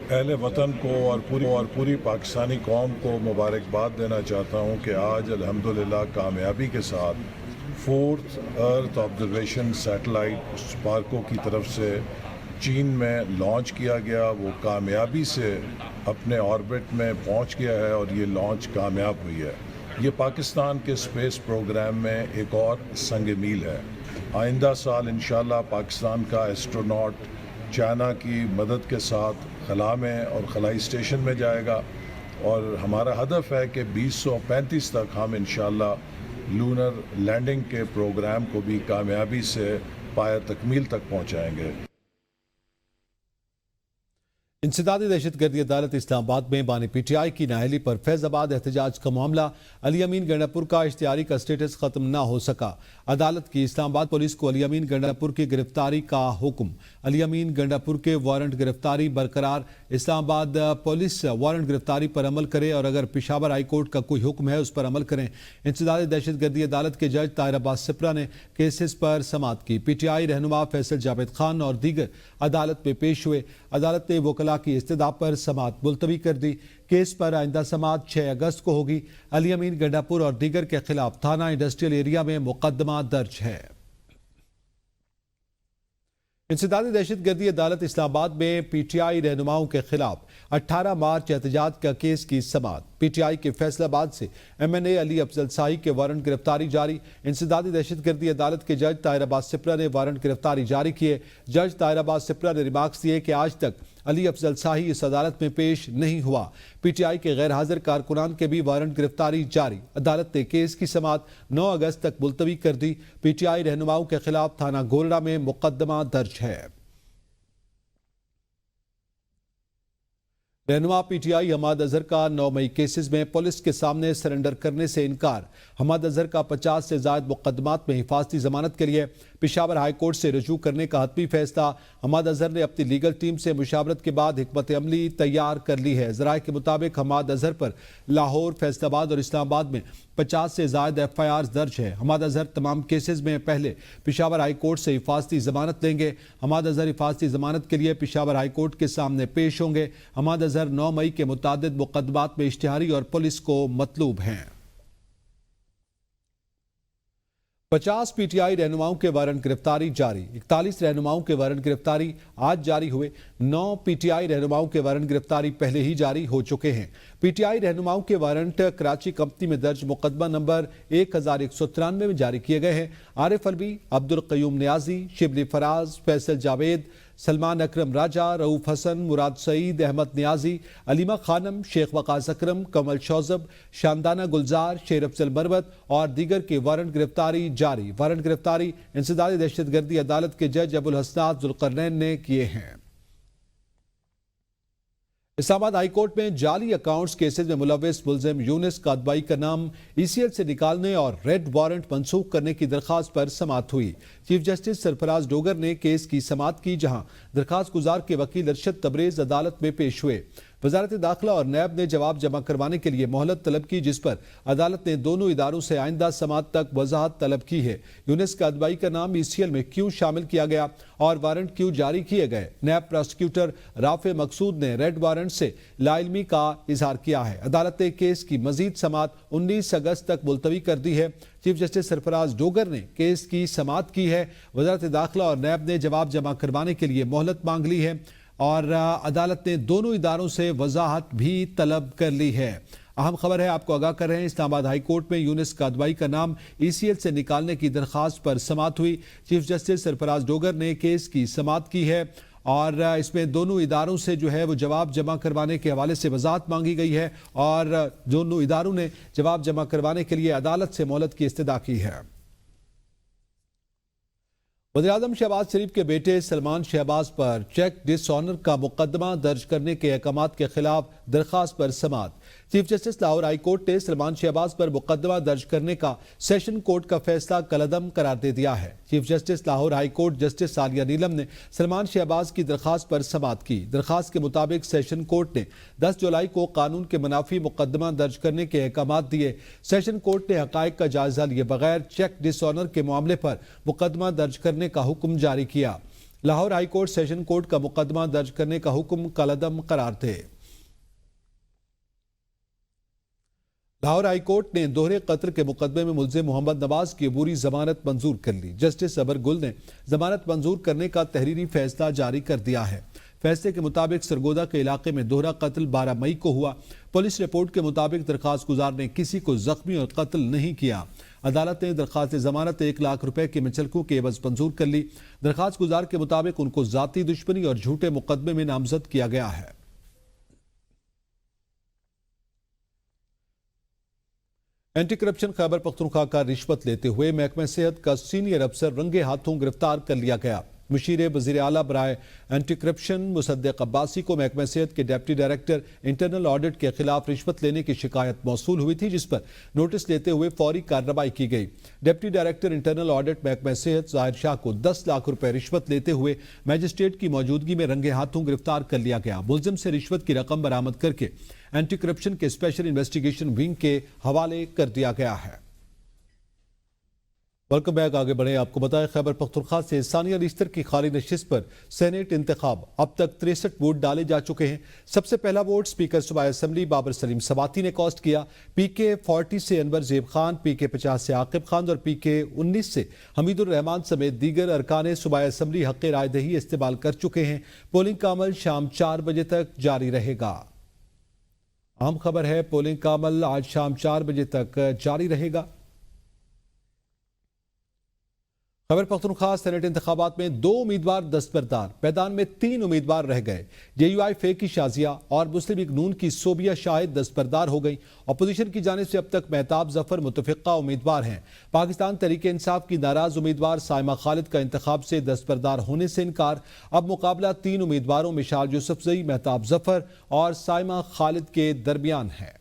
اہل وطن کو اور پوری پاکستانی قوم کو مبارکباد دینا چاہتا ہوں کہ آج الحمدللہ کامیابی کے ساتھ 4th ارتھ آبزرویشن سیٹلائٹ سپارکو کی طرف سے چین میں لانچ کیا گیا. وہ کامیابی سے اپنے آربٹ میں پہنچ گیا ہے اور یہ لانچ کامیاب ہوئی ہے. یہ پاکستان کے اسپیس پروگرام میں ایک اور سنگ میل ہے. آئندہ سال انشاءاللہ پاکستان کا ایسٹروناٹ چائنا کی مدد کے ساتھ خلا میں اور خلائی اسٹیشن میں جائے گا اور ہمارا ہدف ہے کہ 2035 تک ہم انشاءاللہ لونر لینڈنگ کے پروگرام کو بھی کامیابی سے پایہ تکمیل تک پہنچائیں گے. انسدادی دہشت گردی عدالت اسلام آباد میں بانی پی ٹی آئی کی نااہلی پر فیض آباد احتجاج کا معاملہ علی امین گنڈاپور کا اشتہاری کا سٹیٹس ختم نہ ہو سکا. عدالت کی اسلام آباد پولیس کو علی امین گنڈاپور کی گرفتاری کا حکم. علی امین گنڈاپور کے وارنٹ گرفتاری برقرار. اسلام آباد پولیس وارنٹ گرفتاری پر عمل کرے اور اگر پشاور ہائی کورٹ کا کوئی حکم ہے اس پر عمل کریں. انسدادی دہشت گردی عدالت کے جج طاہر عباس سپرا نے کیسز پر سماعت کی. پی ٹی آئی رہنما فیصل جاوید خان اور دیگر عدالت میں پیش ہوئے. عدالت نے وکلاء کی استدعا پر سماعت ملتوی کر دی. کیس پر آئندہ سماعت 6 اگست کو ہوگی. علی امین گنڈاپور اور دیگر کے خلاف تھانہ انڈسٹریل ایریا میں مقدمہ درج ہے. انسدادی دہشت گردی عدالت اسلام آباد میں پی ٹی آئی رہنماؤں کے خلاف 18 مارچ احتجاج کا کیس کی سماعت. پی ٹی آئی کے فیصل آباد سے ایم این اے علی افضل شاہی کے وارنٹ گرفتاری جاری. انسدادی دہشت گردی عدالت کے جج طاہر عباس سپرا نے وارنٹ گرفتاری جاری کیے. جج طاہر عباس سپرا نے ریمارکس دیے کہ آج تک علی افضل شاہی اس عدالت میں پیش نہیں ہوا. پی ٹی آئی کے غیر حاضر کارکنان کے بھی وارنٹ گرفتاری جاری. عدالت نے کیس کی سماعت 9 اگست تک ملتوی کر دی. پی ٹی آئی رہنماؤں کے خلاف تھانہ گولڑا میں مقدمہ درج ہے. رہنما P T I Hammad Azhar کا 9 مئی کیسز میں پولیس کے سامنے سرنڈر کرنے سے انکار. حماد اظہر کا 50 سے زائد مقدمات میں حفاظتی ضمانت کے لیے پشاور ہائی کورٹ سے رجوع کرنے کا حتمی فیصلہ. حماد اظہر نے اپنی لیگل ٹیم سے مشاورت کے بعد حکمت عملی تیار کر لی ہے. ذرائع کے مطابق حماد اظہر پر لاہور، فیصل آباد اور اسلام آباد میں 50 سے زائد ایف آئی آرز درج ہے. حماد اظہر تمام کیسز میں پہلے پشاور ہائی کورٹ سے حفاظتی ضمانت لیں گے. حماد اظہر حفاظتی ضمانت کے لیے پشاور ہائی کورٹ کے سامنے پیش ہوں گے. حماد اظہر 9 مئی کے متعدد مقدمات میں اشتہاری اور پولیس کو مطلوب ہیں. 50 پی ٹی آئی رہنماؤں کے وارنٹ گرفتاری جاری. 41 رہنماؤں کے وارنٹ گرفتاری آج جاری ہوئے. 9 پی ٹی آئی رہنماؤں کے وارنٹ گرفتاری پہلے ہی جاری ہو چکے ہیں. پی ٹی آئی رہنماؤں کے وارنٹ کراچی کمپنی میں درج مقدمہ نمبر 1193 میں جاری کیے گئے ہیں. عارف الوی، عبد القیوم نیازی، شبلی فراز، فیصل جاوید، سلمان اکرم راجہ، رؤوف حسن، مراد سعید، احمد نیازی، علیمہ خانم، شیخ وقاص اکرم، کمل شوزب، شاندانہ گلزار، شیر افضل مروت اور دیگر کے وارنٹ گرفتاری جاری. وارنٹ گرفتاری انسدادی دہشت گردی عدالت کے جج ابو الحسنات ذوالقرنین نے کیے ہیں. اسلام آباد ہائی کورٹ میں جعلی اکاؤنٹس کیسز میں ملوث ملزم یونس کادبائی کا نام ای سی ایل سے نکالنے اور ریڈ وارنٹ منسوخ کرنے کی درخواست پر سماعت ہوئی. چیف جسٹس سرفراز ڈوگر نے کیس کی سماعت کی، جہاں درخواست گزار کے وکیل ارشد تبریز عدالت میں پیش ہوئے. وزارت داخلہ اور نیب نے جواب جمع کروانے کے لیے مہلت طلب کی، جس پر عدالت نے دونوں اداروں سے آئندہ سماعت تک وضاحت طلب کی ہے. یونس کادبائی کا نام ای سی ایل میں کیوں شامل کیا گیا اور وارنٹ کیوں جاری کیے گئے؟ نیب پراسیکیوٹر رافع مقصود نے ریڈ وارنٹ سے لا علمی کا اظہار کیا ہے. عدالت نے کیس کی مزید سماعت 19 اگست تک ملتوی کر دی ہے. چیف جسٹس سرفراز ڈوگر نے کیس کی سماعت کی ہے. وزارت داخلہ اور نیب نے جواب جمع کروانے کے لیے مہلت مانگ لی ہے اور عدالت نے دونوں اداروں سے وضاحت بھی طلب کر لی ہے. اہم خبر ہے، آپ کو آگاہ کر رہے ہیں. اسلام آباد ہائی کورٹ میں یونس کادبائی کا نام ای سی ایل سے نکالنے کی درخواست پر سماعت ہوئی. چیف جسٹس سرفراز ڈوگر نے کیس کی سماعت کی ہے اور اس میں دونوں اداروں سے جو ہے وہ جواب جمع کروانے کے حوالے سے وضاحت مانگی گئی ہے اور دونوں اداروں نے جواب جمع کروانے کے لیے عدالت سے مہلت کی استدعا کی ہے. وزیراعظم شہباز شریف کے بیٹے سلمان شہباز پر چیک ڈس آنر کا مقدمہ درج کرنے کے احکامات کے خلاف درخواست پر سماعت. Chief justice Lahore high court نے سلمان شہباز پر مقدمہ درج کرنے کا سیشن کورٹ کا فیصلہ کالعدم قرار دے دیا ہے. Chief justice Lahore high court justice Aliya Neelam نے سلمان شہباز کی درخواست پر سماعت کی. درخواست کے مطابق سیشن کورٹ نے 10 جولائی کو قانون کے منافی مقدمہ درج کرنے کے احکامات دیے. سیشن کورٹ نے حقائق کا جائزہ لیے بغیر چیک ڈس آنر کے معاملے پر مقدمہ درج کرنے کا حکم جاری کیا. Lahore high court session court کا مقدمہ درج کرنے کا حکم کالعدم قرار دے۔ لاہور ہائی کورٹ نے دوہرے قتل کے مقدمے میں ملزم محمد نواز کی عبوری ضمانت منظور کر لی۔ جسٹس ابر گل نے ضمانت منظور کرنے کا تحریری فیصلہ جاری کر دیا ہے۔ فیصلے کے مطابق سرگودا کے علاقے میں دوہرا قتل 12 مئی کو ہوا۔ پولیس رپورٹ کے مطابق درخواست گزار نے کسی کو زخمی اور قتل نہیں کیا۔ عدالت نے درخواست ضمانت 1 لاکھ روپے کے مچلکوں کے عوض منظور کر لی۔ درخواست گزار کے مطابق ان کو ذاتی دشمنی اور جھوٹے مقدمے میں نامزد کیا گیا ہے۔ اینٹی کرپشن خیبر پختونخوا کا رشوت لیتے ہوئے محکمہ صحت کا سینئر افسر رنگے ہاتھوں گرفتار کر لیا گیا۔ مشیر وزیر اعلیٰ برائے اینٹی کرپشن مصدق عباسی کو محکمہ صحت کے ڈپٹی ڈائریکٹر انٹرنل آڈٹ کے خلاف رشوت لینے کی شکایت موصول ہوئی تھی، جس پر نوٹس لیتے ہوئے فوری کارروائی کی گئی۔ ڈپٹی ڈائریکٹر انٹرنل آڈٹ محکمہ صحت ظاہر شاہ کو 10 لاکھ روپے رشوت لیتے ہوئے میجسٹریٹ کی موجودگی میں رنگے ہاتھوں گرفتار کر لیا گیا۔ ملزم سے رشوت کی رقم برآمد کر کے اینٹی کرپشن کے اسپیشل انویسٹیگیشن ونگ کے حوالے کر دیا گیا ہے۔ ویلکم بیک، آگے بڑھیں۔ آپ کو بتائیں خیبر پختونخوا سے ثانیہ لیستر کی خالی نشست پر سینیٹ انتخاب، اب تک 63 ووٹ ڈالے جا چکے ہیں۔ سب سے پہلا ووٹ سپیکر صوبائی اسمبلی بابر سلیم سواتی نے کاسٹ کیا۔ پی کے 40 سے انور زیب خان، پی کے 50 سے عاقب خان اور پی کے 19 سے حمید الرحمان سمیت دیگر ارکان صوبائی اسمبلی حق رائے دہی استعمال کر چکے ہیں۔ پولنگ کا عمل شام 4 بجے تک جاری رہے گا۔ اہم خبر ہے، پولنگ کا عمل آج شام 4 بجے تک جاری رہے گا۔ خیبر پختونخوا سینیٹ انتخابات میں 2 امیدوار دستبردار، میدان میں 3 امیدوار رہ گئے۔ جے یو آئی فے کی شازیہ اور مسلم لیگ نون کی صوبیہ شاہد دستبردار ہو گئی۔ اپوزیشن کی جانب سے اب تک مہتاب ظفر متفقہ امیدوار ہیں۔ پاکستان تحریک انصاف کی ناراض امیدوار سائمہ خالد کا انتخاب سے دستبردار ہونے سے انکار۔ اب مقابلہ 3 امیدواروں مشال یوسفزئی، مہتاب ظفر اور سائمہ خالد کے درمیان ہے۔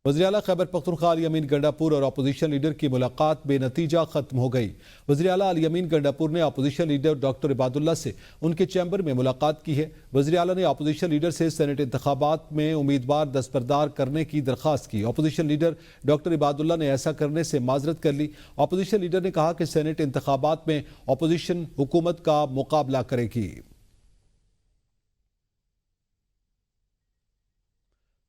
وزیراعلیٰ خیبر پختونخوا علی امین گنڈاپور اور اپوزیشن لیڈر کی ملاقات بے نتیجہ ختم ہو گئی۔ وزیراعلیٰ علی امین گنڈاپور نے اپوزیشن لیڈر ڈاکٹر عباد اللہ سے ان کے چیمبر میں ملاقات کی ہے۔ وزیراعلیٰ نے اپوزیشن لیڈر سے سینیٹ انتخابات میں امیدوار دستبردار کرنے کی درخواست کی۔ اپوزیشن لیڈر ڈاکٹر عباد اللہ نے ایسا کرنے سے معذرت کر لی۔ اپوزیشن لیڈر نے کہا کہ سینیٹ انتخابات میں اپوزیشن حکومت کا مقابلہ کرے گی۔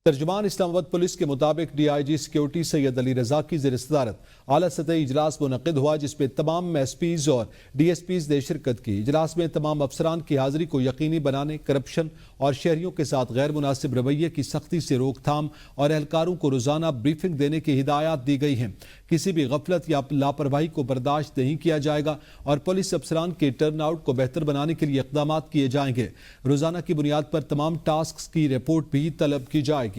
ترجمان اسلام آباد پولیس کے مطابق ڈی آئی جی سیکیورٹی سید علی رضا کی زیر صدارت اعلیٰ سطحی اجلاس منعقد ہوا، جس میں تمام ایس پیز اور ڈی ایس پیز نے شرکت کی۔ اجلاس میں تمام افسران کی حاضری کو یقینی بنانے، کرپشن اور شہریوں کے ساتھ غیر مناسب رویے کی سختی سے روک تھام اور اہلکاروں کو روزانہ بریفنگ دینے کی ہدایات دی گئی ہیں۔ کسی بھی غفلت یا لاپرواہی کو برداشت نہیں کیا جائے گا اور پولیس افسران کے ٹرن آؤٹ کو بہتر بنانے کے لیے اقدامات کیے جائیں گے۔ روزانہ کی بنیاد پر تمام ٹاسکس کی رپورٹ بھی طلب کی جائے گی۔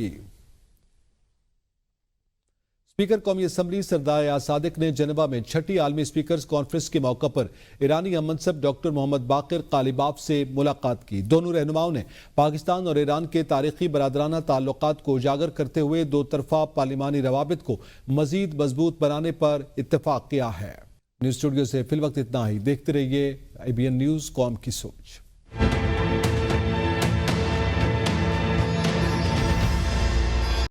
اسپیکر قومی اسمبلی سردار ایاز صادق نے جنیوا میں 6ٹی عالمی اسپیکرز کانفرنس کے موقع پر ایرانی ہم منصب ڈاکٹر محمد باقر قالیباف سے ملاقات کی۔ دونوں رہنماؤں نے پاکستان اور ایران کے تاریخی برادرانہ تعلقات کو اجاگر کرتے ہوئے دو طرفہ پارلیمانی روابط کو مزید مضبوط بنانے پر اتفاق کیا ہے۔ نیوز اسٹوڈیو سے فی الوقت اتنا ہی۔ دیکھتے رہیے IBN نیوز، قوم کی سوچ۔